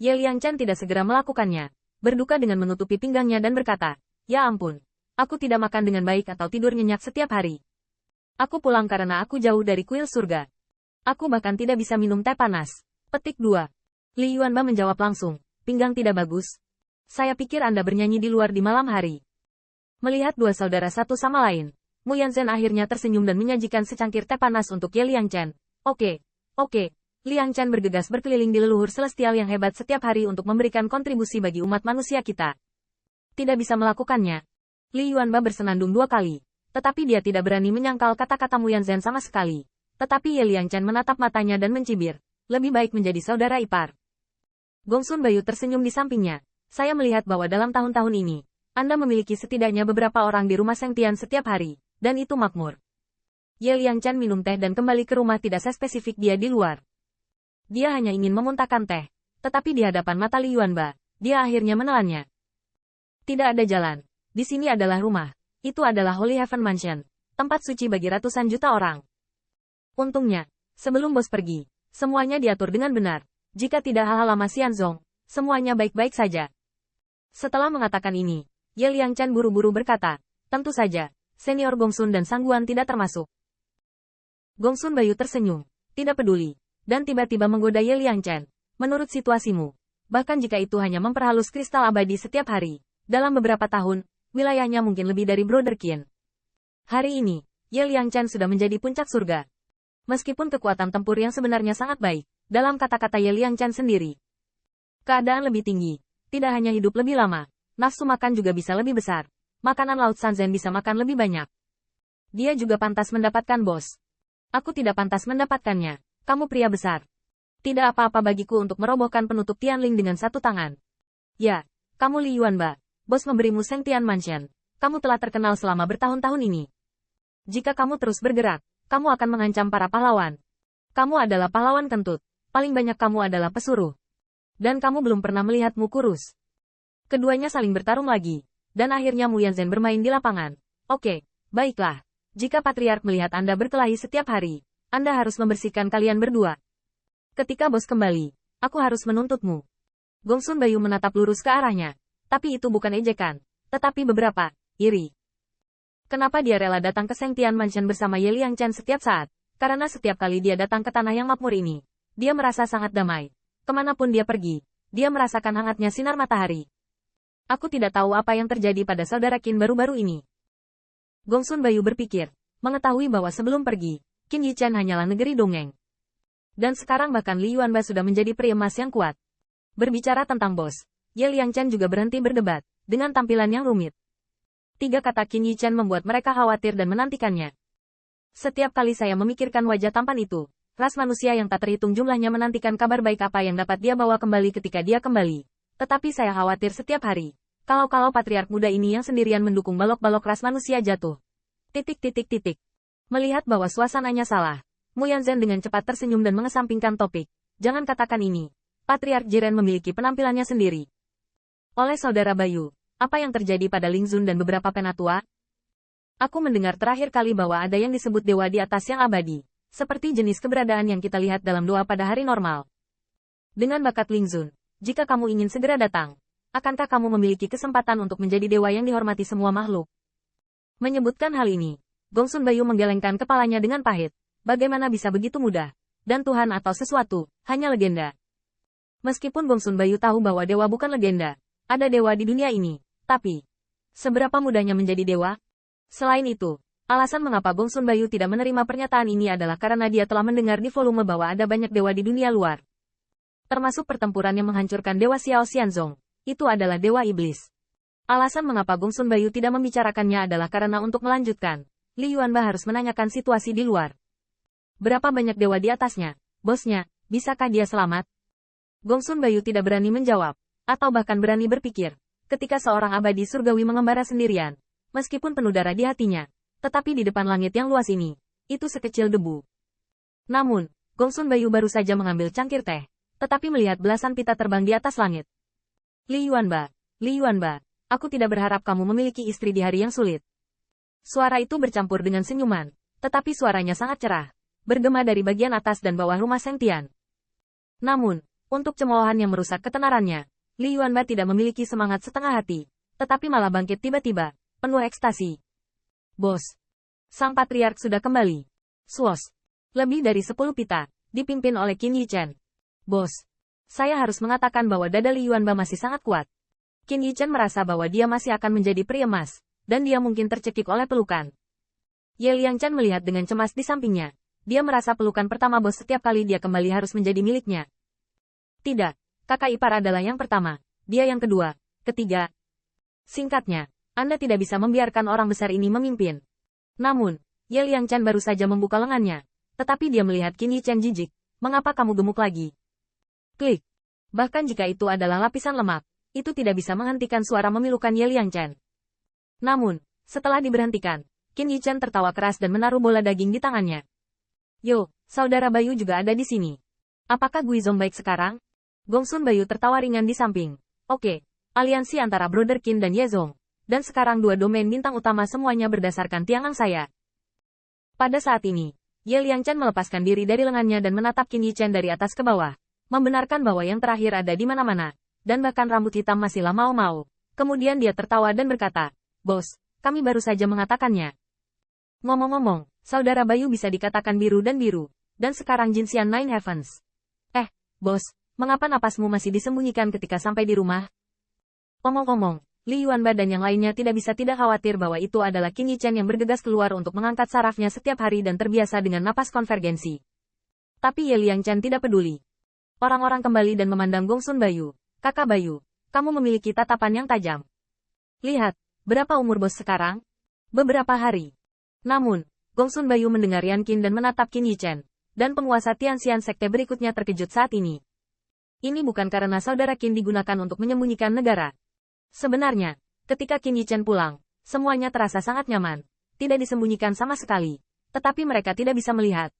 Ye Liangchen tidak segera melakukannya. Berduka dengan menutupi pinggangnya dan berkata, "Ya ampun. Aku tidak makan dengan baik atau tidur nyenyak setiap hari. Aku pulang karena aku jauh dari kuil surga. Aku bahkan tidak bisa minum teh panas." Petik 2. Li Yuanba menjawab langsung, "Pinggang tidak bagus. Saya pikir Anda bernyanyi di luar di malam hari." Melihat dua saudara satu sama lain, Mu Yanzhen akhirnya tersenyum dan menyajikan secangkir teh panas untuk Ye Liangchen. Oke. Liangchen bergegas berkeliling di leluhur celestial yang hebat setiap hari untuk memberikan kontribusi bagi umat manusia kita. Tidak bisa melakukannya. Li Yuanba bersenandung 2 kali. Tetapi dia tidak berani menyangkal kata-kata Mu Yanzhen sama sekali. Tetapi Ye Liangchen menatap matanya dan mencibir. Lebih baik menjadi saudara ipar. Gongsun Bayu tersenyum di sampingnya. Saya melihat bahwa dalam tahun-tahun ini, Anda memiliki setidaknya beberapa orang di rumah Sengtian setiap hari. Dan itu makmur. Ye Liangchen minum teh dan kembali ke rumah tidak sespesifik dia di luar. Dia hanya ingin memuntahkan teh. Tetapi di hadapan mata Li Yuanba, dia akhirnya menelannya. Tidak ada jalan. Di sini adalah rumah. Itu adalah Holy Heaven Mansion. Tempat suci bagi ratusan juta orang. Untungnya, sebelum bos pergi, semuanya diatur dengan benar. Jika tidak hal-hal lama Xianzong, semuanya baik-baik saja. Setelah mengatakan ini, Ye Liangchen buru-buru berkata, "Tentu saja. Senior Gongsun dan Sangguan tidak termasuk." Gongsun Bayu tersenyum, tidak peduli, dan tiba-tiba menggoda Ye Liangchen. "Menurut situasimu, bahkan jika itu hanya memperhalus kristal abadi setiap hari, dalam beberapa tahun, wilayahnya mungkin lebih dari Brother Qin. Hari ini, Ye Liangchen sudah menjadi puncak surga. Meskipun kekuatan tempur yang sebenarnya sangat baik, dalam kata-kata Ye Liangchen sendiri, keadaan lebih tinggi, tidak hanya hidup lebih lama, nafsu makan juga bisa lebih besar. Makanan Laut Sanzen bisa makan lebih banyak. Dia juga pantas mendapatkan bos. Aku tidak pantas mendapatkannya. Kamu pria besar. Tidak apa-apa bagiku untuk merobohkan penutup Tianling dengan satu tangan. Ya, kamu Li Yuanba. Bos memberimu Sengtian Mansion. Kamu telah terkenal selama bertahun-tahun ini. Jika kamu terus bergerak, kamu akan mengancam para pahlawan. Kamu adalah pahlawan kentut. Paling banyak kamu adalah pesuruh. Dan kamu belum pernah melihatmu kurus." Keduanya saling bertarung lagi. Dan akhirnya Mu Yanzhen bermain di lapangan. "Oke, baiklah. Jika Patriark melihat Anda berkelahi setiap hari, Anda harus membersihkan kalian berdua. Ketika bos kembali, aku harus menuntutmu." Gongsun Bayu menatap lurus ke arahnya. Tapi itu bukan ejekan, tetapi beberapa iri. Kenapa dia rela datang ke Sengtian Mansion bersama Ye Liangchen setiap saat? Karena setiap kali dia datang ke tanah yang makmur ini, dia merasa sangat damai. Kemanapun dia pergi, dia merasakan hangatnya sinar matahari. Aku tidak tahu apa yang terjadi pada saudara Qin baru-baru ini. Gongsun Bayu berpikir, mengetahui bahwa sebelum pergi, Qin Yichen hanyalah negeri dongeng. Dan sekarang bahkan Li Yuanba sudah menjadi peri emas yang kuat. Berbicara tentang bos, Ye Liangchen juga berhenti berdebat, dengan tampilan yang rumit. 3 kata Qin Yichen membuat mereka khawatir dan menantikannya. Setiap kali saya memikirkan wajah tampan itu, ras manusia yang tak terhitung jumlahnya menantikan kabar baik apa yang dapat dia bawa kembali ketika dia kembali. Tetapi saya khawatir setiap hari. Kalau patriark muda ini yang sendirian mendukung balok-balok ras manusia jatuh. Melihat bahwa suasananya salah, Mu Yanzhen dengan cepat tersenyum dan mengesampingkan topik. "Jangan katakan ini. Patriark Jiren memiliki penampilannya sendiri." Oleh saudara Bayu, apa yang terjadi pada Ling Zun dan beberapa penatua? Aku mendengar terakhir kali bahwa ada yang disebut dewa di atas yang abadi. Seperti jenis keberadaan yang kita lihat dalam doa pada hari normal. Dengan bakat Ling Zun, jika kamu ingin segera datang, akankah kamu memiliki kesempatan untuk menjadi dewa yang dihormati semua makhluk? Menyebutkan hal ini, Gongsun Bayu menggelengkan kepalanya dengan pahit. Bagaimana bisa begitu mudah? Dan Tuhan atau sesuatu, hanya legenda. Meskipun Gongsun Bayu tahu bahwa dewa bukan legenda, ada dewa di dunia ini. Tapi, seberapa mudahnya menjadi dewa? Selain itu, alasan mengapa Gongsun Bayu tidak menerima pernyataan ini adalah karena dia telah mendengar di volume bahwa ada banyak dewa di dunia luar. Termasuk pertempuran yang menghancurkan dewa Xiao Xianzong. Itu adalah dewa iblis. Alasan mengapa Gongsun Bayu tidak membicarakannya adalah karena untuk melanjutkan, Li Yuanba harus menanyakan situasi di luar. Berapa banyak dewa di atasnya? Bosnya, bisakah dia selamat? Gongsun Bayu tidak berani menjawab, atau bahkan berani berpikir, ketika seorang abadi surgawi mengembara sendirian, meskipun penuh darah di hatinya, tetapi di depan langit yang luas ini, itu sekecil debu. Namun, Gongsun Bayu baru saja mengambil cangkir teh, tetapi melihat belasan pita terbang di atas langit. Li Yuanba, aku tidak berharap kamu memiliki istri di hari yang sulit." Suara itu bercampur dengan senyuman, tetapi suaranya sangat cerah, bergema dari bagian atas dan bawah rumah Sengtian. Namun, Untuk cemoohan yang merusak ketenarannya, Li Yuanba tidak memiliki semangat setengah hati, tetapi malah bangkit tiba-tiba, penuh ekstasi. Bos. Sang patriark sudah kembali. Swos. Lebih dari 10 pita, dipimpin oleh Qin Yichen. Bos. Saya harus mengatakan bahwa dada Li Yuanba masih sangat kuat. Qin Yichen merasa bahwa dia masih akan menjadi pria emas, dan dia mungkin tercekik oleh pelukan. Ye Liangchen melihat dengan cemas di sampingnya. Dia merasa pelukan pertama bos setiap kali dia kembali harus menjadi miliknya. Tidak, kakak ipar adalah yang pertama, dia yang kedua, ketiga. Singkatnya, Anda tidak bisa membiarkan orang besar ini memimpin. Namun, Ye Liangchen baru saja membuka lengannya, tetapi dia melihat Qin Yichen jijik. Mengapa kamu gemuk lagi? Klik. Bahkan jika itu adalah lapisan lemak, itu tidak bisa menghentikan suara memilukan Ye Liangchen. Namun, setelah diberhentikan, Qin Yichen tertawa keras dan menaruh bola daging di tangannya. Yo, saudara Bayu juga ada di sini. Apakah Guizong baik sekarang? Gongsun Bayu tertawa ringan di samping. Oke, aliansi antara Brother Qin dan Yezong. Dan sekarang dua domain bintang utama semuanya berdasarkan tiangan saya. Pada saat ini, Ye Liangchen melepaskan diri dari lengannya dan menatap Qin Yichen dari atas ke bawah. Membenarkan bahwa yang terakhir ada di mana-mana. Dan bahkan rambut hitam masihlah mau-mau. Kemudian dia tertawa dan berkata, Bos, kami baru saja mengatakannya. Ngomong-ngomong, saudara Bayu bisa dikatakan biru dan biru. Dan sekarang Jinxian Nine Heavens. Bos, mengapa napasmu masih disembunyikan ketika sampai di rumah? Omong-omong, Li Yuanba dan yang lainnya tidak bisa tidak khawatir bahwa itu adalah Qin Yichen yang bergegas keluar untuk mengangkat sarafnya setiap hari dan terbiasa dengan napas konvergensi. Tapi Ye Liangchen tidak peduli. Orang-orang kembali dan memandang Gongsun Bayu. Kakak Bayu, kamu memiliki tatapan yang tajam. Lihat, berapa umur bos sekarang? Beberapa hari. Namun, Gongsun Bayu mendengar Yan Qin dan menatap Qin Yichen. Dan penguasa Tianxian Sekte berikutnya terkejut saat ini. Ini bukan karena saudara Qin digunakan untuk menyembunyikan negara. Sebenarnya, ketika Qin Yichen pulang, semuanya terasa sangat nyaman. Tidak disembunyikan sama sekali. Tetapi mereka tidak bisa melihat